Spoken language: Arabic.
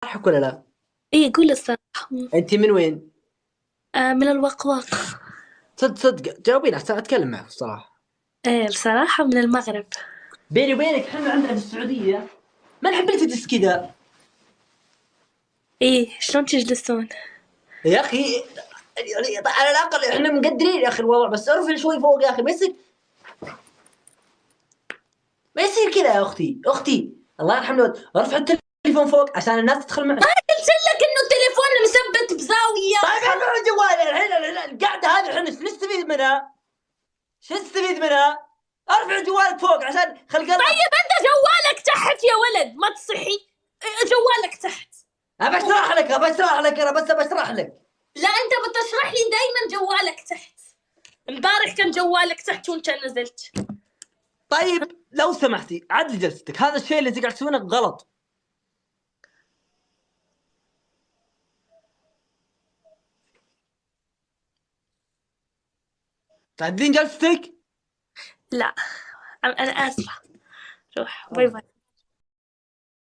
أضحك ولا لا؟ ايه قول الصراحة. أنت من وين؟ من الوقواق. صدق جاوبيني عشان أتكلم معك الصراحة. ايه بصراحة من المغرب. بيني وبينك احنا عندنا في السعودية ما نحب تجلس كذا. ايه شلون تجلسون؟ يا أخي يعني على الأقل احنا مقدرين يا أخي الوضع، بس ارفع شوي فوق يا أخي. ما يصير كذا يا أختي. الله يرحم الوالد، ارفع التليفون فوق عشان الناس تدخل معك. قلت لك انه التليفون مثبت بزاوية. طيب خلونا جوالي الحين القعدة هذه الحين ايش نستفيد منها؟ شو نستفيد منها؟ ارفع جوالك فوق عشان خلق الله. طيب انت جوالك تحت يا ولد، ما تصحي. جوالك تحت. ابى اشرح لك انا بس بشرح لك. لا انت بتشرح لي دايما جوالك تحت. امبارح كان جوالك تحت وانت نزلت. طيب لو سمحتي عدل جلستك، هذا الشيء اللي قاعد تسوينه غلط. تعدلين جلستك. لا انا اسفة. روح باي باي.